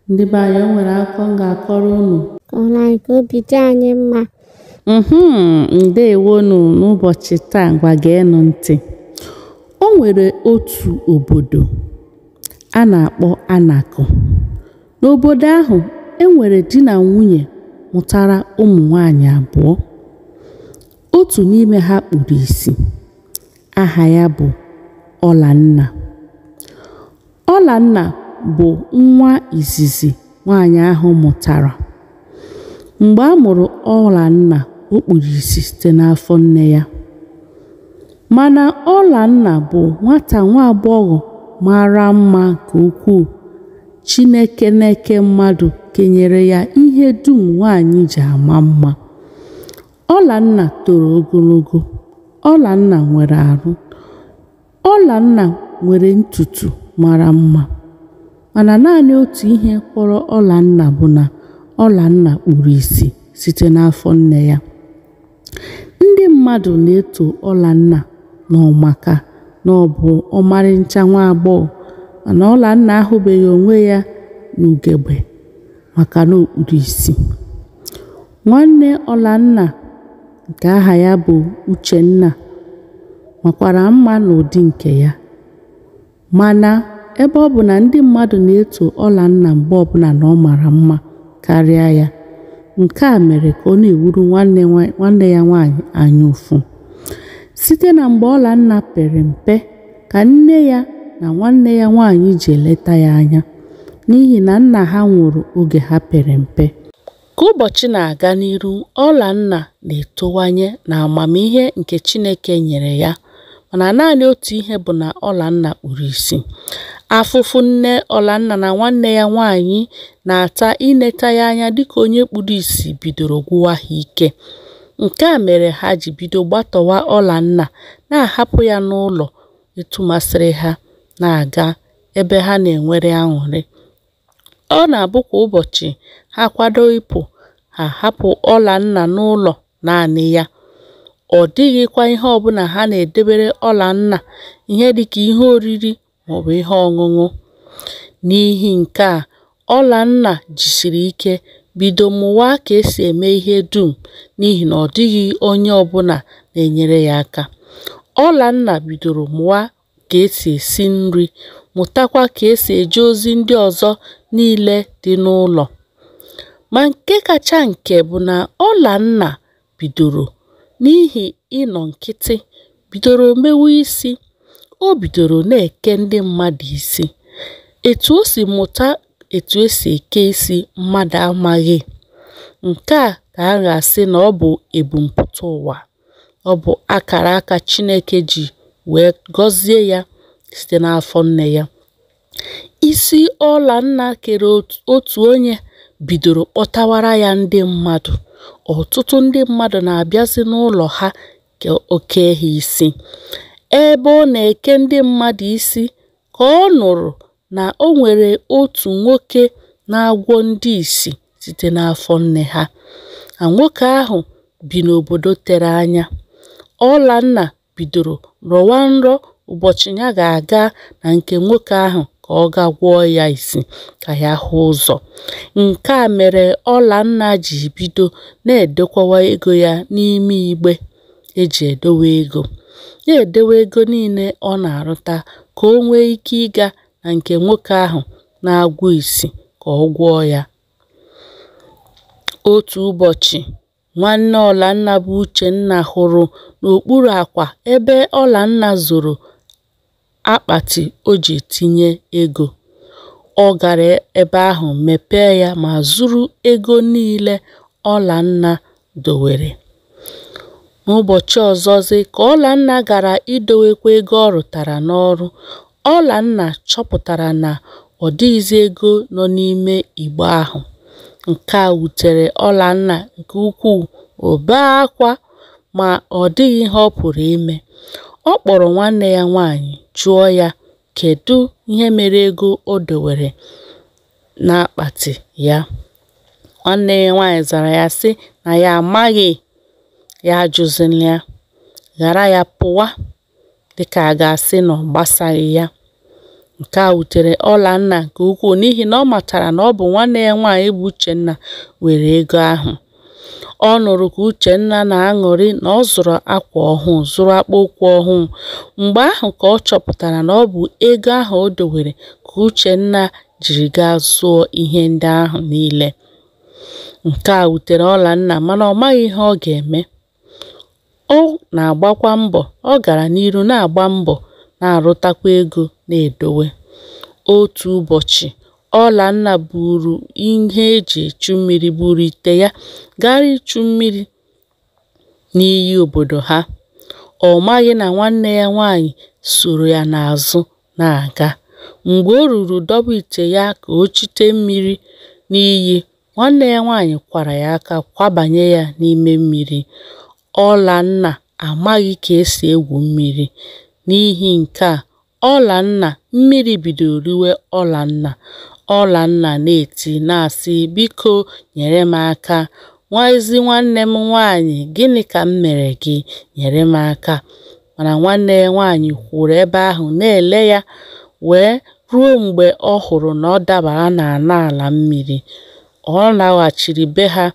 Ndị be anyị, o nwere akụkọ m ga-akọrọ unu. Kọrọ anyị ka obi dị anyị mma. Ndewonu. N'ụbọchị taa, ngwa geenụ ntị. O nwere otu obodo a na-akpọ Anakụ. N'obodo ahụ, e nwere di na nwunye mụtara ụmụ nwanyị abụọ. Otu n'ime ha kpuru ìsì. Aha ya bụ Olanna. Olanna bụ nwa izizi nwanyị ahụ mụtara. Mgbe a mụrụ Olanna, o kpuru ìsì site n'afọ nne ya. Mana Olanna bụ nwata nwa agbọghọ mara mma nke ukwuu. Chineke na-eke mmadụ kenyere ya ihe dum nwanyị ji ama mma. Olanna toro ogologo. Olanna nwere arụ. Olanna nwere ntutu mara mma. Mana naanị otu ihe kpọrọ Olanna bụ na Olanna kpuru ìsì site n'afọ nne ya. Ndị mmadụ na-eto Olanna n'ọmaka na ọ bụ ọmarịcha nwa agbọghọ, mana Olanna ahụbeghị onwe ya n'ugegbe maka na o kpuru ìsì. Nwanne Olanna, nke aha ya bụ Uchenna, makwara mma n'ụdị nke ya. Mana ebe ọ bụ na ndị mmadụ na-eto Olanna mgbe ọbụla na ọ mara mma karịa ya, nke a mere ka ọ na-ewuru nwanne ya nwaanyị anya ụfụ. Site na mgbe Olanna pere mpe ka nne ya na nwanne ya nwaanyị ji eleta ya anya, n'ihi na nna ha nwụrụ oge ha pere mpe. Ka ụbọchị na-aga n'iru, Olanna na-etowanye na amamihe nke Chineke nyere ya. Mana naanị otu ihe bụ na Olanna kpuru ìsì. Afụfụ nne Olanna na nwanne ya nwaanyị na-ata ineta ya anya dịka onye kpuru ìsì bidoro gwụwa ha ike. Nke a mere ha ji bido gbatowa Olanna, na-ahapụ ya n'ụlọ etu masịrị ha, na-aga ebe ha na-enwere aṅụrị. Ọ na-abụ kwa ụbọchị ha kwado ịpụ, ha hapụ Olanna n'ụlọ naanị ya. Ọ dịghịkwa ihe ọbụla ha na-edebere Olanna, ihe dịka ihe oriri maọbụ ihe ọṅụṅụ. N'ihi nke a, Olanna jisiri ike bido mụwa ka esi eme ihe dum, n'ihi na ọ dịghị onye ọbụla na-enyere ya aka. Olanna bidoro mụwa ka esi esi nri, mụtakwa ka esi eje ozi ndị ọzọ niile dị n'ụlọ. Ma nke kacha nke bụ na Olanna bidoro, n'ihi ịnọ nkịtị, bidoro mewe isi. O bidoro na-eke ndị mmadụ isi. Etu o si mụta etu esi eke isi mmadụ amaghị. Nke a ka a ga-asị na ọ bụ ebumpụta ụwa. Ọ bụ akara aka Chineke ji wee gọzie ya site n'afọ nne ya. Isi Olanna kere otu onye bidoro kpọtawara ya ndị mmadụ. Ọtụtụ ndị mmadụ na-abịazi n'ụlọ ha ka o kee ha isi. Ebe ọ na-eke ndị mmadụ isi ka ọ nụrụ na o nwere otu nwoke na-agwọ ndị ìsì site n'afọ nne ha. Na nwoke ahụ bi n'obodo tere anya. Olanna bidoro rọwa nrọ ụbọchị ya ga-aga na nke nwoke ahụ ka ọ ga gwọọ ya isi ka ya hụ ụzọ. Nke a mere Olanna ji bido na-edekwawa ego ya n'ime igbe eji edowe ego. Na-edewe ego niile ọ na-arụta ka o nwee ike ịga na nke nwoke ahụ na-agwọ isi ka ọ gwọọ ya. Otu ụbọchị, nwanne Olanna bụ Uchenna hụrụ n'okpuru akwa ebe Olanna zoro akpati o ji etinye ego. Ọ gara ebe ahụ mepee ya ma zuru ego niile Olanna dowere. N'ụbọchị ọzọzi ka Olanna gara idowekwa ego ọ rụtara n'ọrụ, Olanna chọpụtara na ọ dịghịzi ego nọ n'ime igbe ahụ. Nke a wutere Olanna nke ukwuu. O bee akwa, ma ọ dịghị ihe ọ pụrụ ime. Ọ kpọrọ nwanne ya nwaanyị jụọ ya kedu ihe mere ego o dowere n'akpati ya. Nwanne ya nwaanyị zara ya sị na ya amaghị. Ya ajụzila ya, ghara ya pụwa, dịka a ga-asị na ọ gbasaghị ya. Nke a wutere Olanna nke ukwuu n'ihi na ọ matara na ọ bụ nwanne ya nwaanyị bụ Uchenna were ego ahụ. Ọ nụrụ ka Uchenna na-aṅụrị na ọ zụrụ akwa ọhụụ, zụrụ akpụụkwụ ọhụụ. Mgbe ahụ ka ọ chọpụtara na ọ bụ ego ahụ o dowere ka Uchenna jiri gaa zụọ ihe ndị ahụ niile. Nke a wutere Olanna mana ọ maghị ihe ọ ga-eme. Ọ na-agbakwa mbọ, ọ gara n'iru na-agba mbọ na-arụtakwa ego na-edowe. Otu ụbọchị, Olanna buru ihe eji echu mmiri, buru ite ya gara ichu mmiri n'iyi obodo ha. Ọ maghị na nwanne ya nwaanyị soro ya n'azụ na-aga. Mgbe o ruru dọba ite ya ka o chute mmiri n'iyi, nwanne ya nwaanyị kwara ya aka kwabanye ya n'ime mmiri. Olanna amaghị ka esi egwu mmiri. N'ihi nke a, Olanna mmiri bidoro riwe Olanna. Olanna na-eti na-asị, "Biko nyere m aka, ezi nwanne m nwaanyị, gịnị ka m mere gị? Nyere m aka." Mana nwanne ya nwaanyị kwụrụ ebe ahụ na-ele ya wee ruo mgbe ọ hụrụ na ọ dabara n'ala mmiri. Ọ laghachiri be ha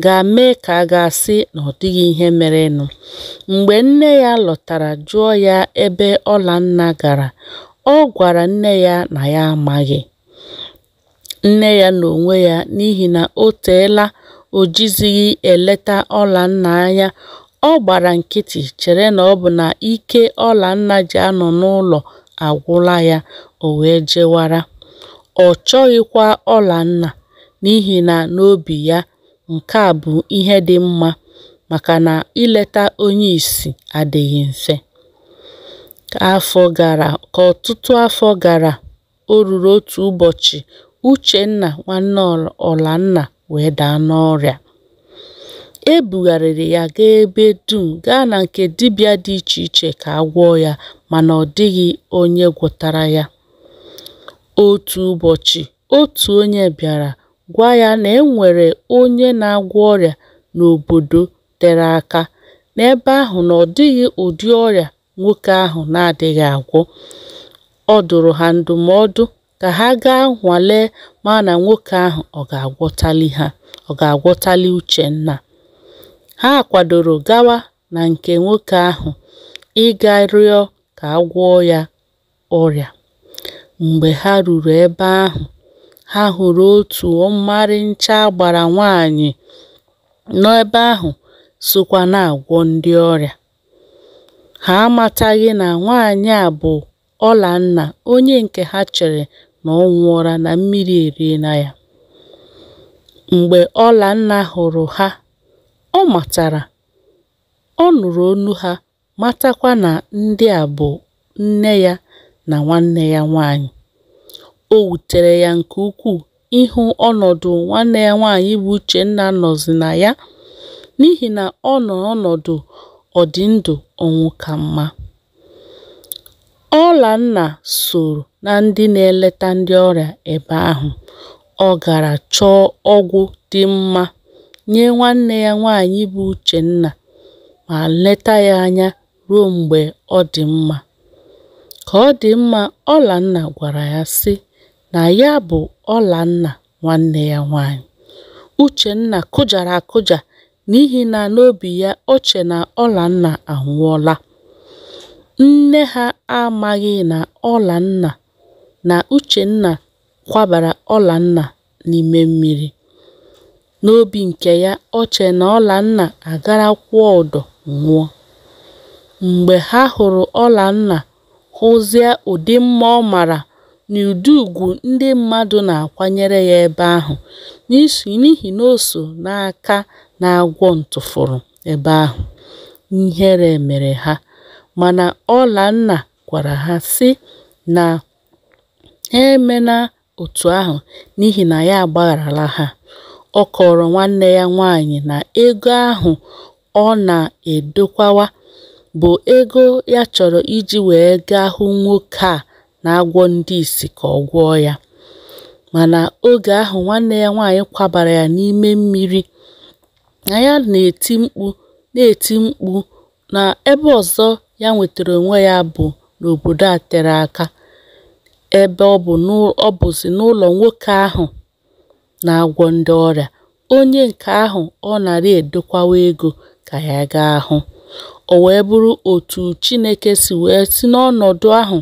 ga-mee ka a ga-asị na ọ dịghị ihe merenụ. Mgbe nne ya lọtara jụọ ya ebe Olanna gara, ọ gwara nne ya na ya amaghị. Nne ya n'onwe ya, n'ihi na o teela o jizighị eleta Olanna anya, ọ gbara nkịtị chere na ọ bụ na ike Olanna ji anọ n'ụlọ agwụla ya, o wee jewara. Ọ chọghịkwa Olanna n'ihi na n'obi ya nke a bụ ihe dị mma, maka na ileta onye ìsì adịghị mfe. Ka ọtụtụ afọ gara, o ruru otu ụbọchị, Uchenna nwanne Olanna wee daa n'ọrịa. E bugharịrị ya gaa ebe dum, gaa na nke dibịa dị iche iche ka a gwọọ ya, mana ọ dịghị onye gwọtara ya. Otu ụbọchị, otu onye bịara gwa ya na e nwere onye na-agwọ ọrịa n'obodo tere aka, n'ebe ahụ na ọ dịghị ụdị ọrịa nwoke ahụ na-adịghị agwọ. Ọ dụrụ ha ndụmọdụ ka ha gaa nwalee ma na nwoke ahụ ọ ga-agwọtali Uchenna. Ha kwadoro gawa na nke nwoke ahụ ịga rịọ ka a gwọọ ya ọrịa. Mgbe ha ruru ebe ahụ, ha hụrụ otu ọmarịcha gbara nwaanyị n'ebe ahụ sokwa na-agwọ ndị ọrịa. Ha amataghị na nwaanyị a bụ Olanna, onye nke ha chere na ọ nwụọra na mmiri eriela ya. Mgbe Olanna hụrụ ha, ọ matara, ọ nụrụ olu ha, matakwa na ndị a bụ nne ya na nwanne ya nwaanyị. O wutere ya nke ukwuu ịhụ ọnọdụ nwanne ya nwaanyị bụ Uchenna nọzi na ya, n'ihi na ọ nọ ọnọdụ ọdịndụ ọnwụ ka mma. Olanna soro na ndị na-eleta ndị ọrịa ebe ahụ. Ọ gara chọọ ọgwụ dị mma nye nwanne ya nwaanyị bụ Uchenna ma leta ya anya ruo mgbe ọ dị mma. Ka ọ dị mma, Olanna gwara ya sị na ya bụ Olanna nwanne ya nwaanyị. Uchenna kụjara akụja n'ihi na n'obi ya o che na Olanna anwụọla. Nne ha amaghị na Uchenna kwabara Olanna n'ime mmiri. N'obi nke ya, o che na Olanna agara kwụọ ụdọ nwụọ. Mgbe ha hụrụ Olanna, hụzie ụdị mma ọ mara na ụdị ugwu ndị mmadụ na-akwanyere ya ebe ahụ, n'ihi na o so n'aka na-agwọ ntụfụrụ ebe ahụ. Ihere mere ha, mana Olanna gwara ha sị na ha emena otu ahụ n'ihi na ya agbagharala ha. Ọ kọrọ nwanne ya nwaanyị na ego ahụ ọ na-edokwawa bụ ego ya chọrọ iji wee gaa hụ nwoke a na-agwọ ndị isi ka ọ gwọọ ya. Mana oge ahụ nwanne ya nwaanyị kwabara ya n'ime mmiri, na ya na-eti mkpu na ebe ọzọ ya nwetara onwe ya bụ n'obodo a tere aka. ebe ọ bụzi n'ụlọ nwoke ahụ na-agwọ ndị ọrịa. Onye nke ahụ ọ narị edokwawa ego ka ya gaa hụ. O wee bụrụ otu Chineke si wee si n'ọnọdụ ahụ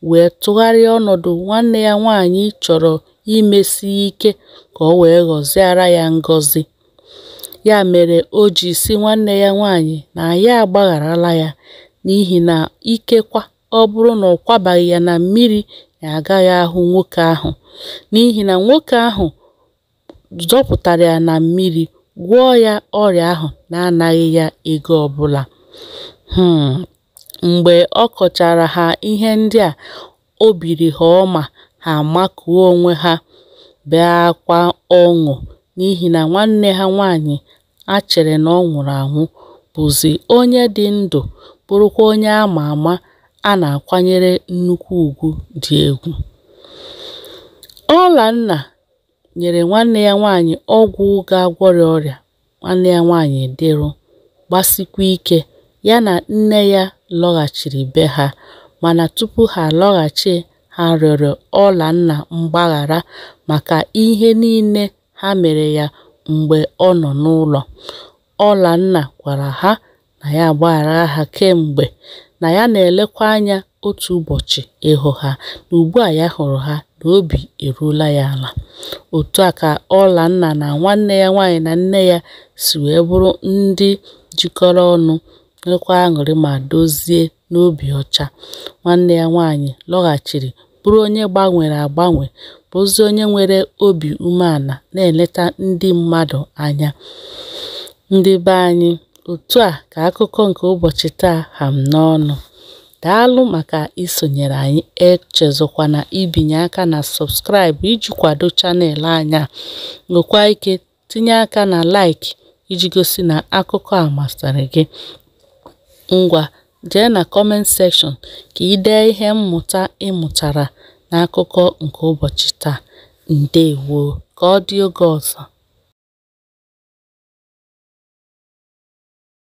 wee tụgharịa ọnọdụ nwanne ya nwaanyị chọrọ imesi ike ka o wee ghọziara ya ngọzi. Ya mere o ji si nwanne ya nwaanyị na ya agbagharala ya, n'ihi na ikekwa ọ bụrụ na ọ kwabaghị ya na mmiri, ya agaghị ahụ nwoke ahụ, n'ihi na nwoke ahụ zọpụtara ya na mmiri, gwọọ ya ọrịa ahụ na-anaghị ya ego ọbụla. Mgbe ọ kọchara ha ihe ndị a, o biri ha ọma, ha makuo onwe ha, bee akwa ọṅụ, n'ihi na nwanne ha nwaanyị a chere na ọ nwụrụ anwụ bụzi onye dị ndụ, bụrụkwa onye ama ama a na-akwanyere nnukwu ugwu dị egwu. Olanna nyere nwanne ya nwaanyị ọgwụ ga-agwọrị ọrịa. Nwanne ya nwaanyị dịrụ gbasikwa ike, ya na nne ya lọghachiri be ha, mana tupu ha lọghachi, ha rịọrọ Olanna mgbaghara maka ihe niile ha mere ya mgbe ọ nọ n'ụlọ. Olanna gwara ha na ya agbaghara ha kemgbe, na ya na-elekwa anya otu ụbọchị ịhụ ha, na ugbu a ya hụrụ ha na obi eruola ya ala. Otu a ka Olanna na nwanne ya nwaanyị na nne ya si wee bụrụ ndị jikọrọ ọnụ, nwekwa aṅụrị ma dozie n'obi ọcha. Nwanne ya nwaanyị lọghachiri bụrụ onye gbanwere agbanwe, bụrụzi onye nwere obi umeala, na-eleta ndị mmadụ anya. Ndị be anyị, otu a ka akụkọ nke ụbọchị taa ha m n'ọnụ. Daalụ maka isonyere anyị. Echezọkwana ibinye aka na subscribe iji kwado chanel anyị a. Nwekwa ike tinye aka na like iji gosi na akụkọ a masịrị gị. Ngwa jee na comment section ka ị dee ihe mmụta ị mụtara n'akụkọ nke ụbọchị taa. Ndewo, ka ọ dị oge ọzọ.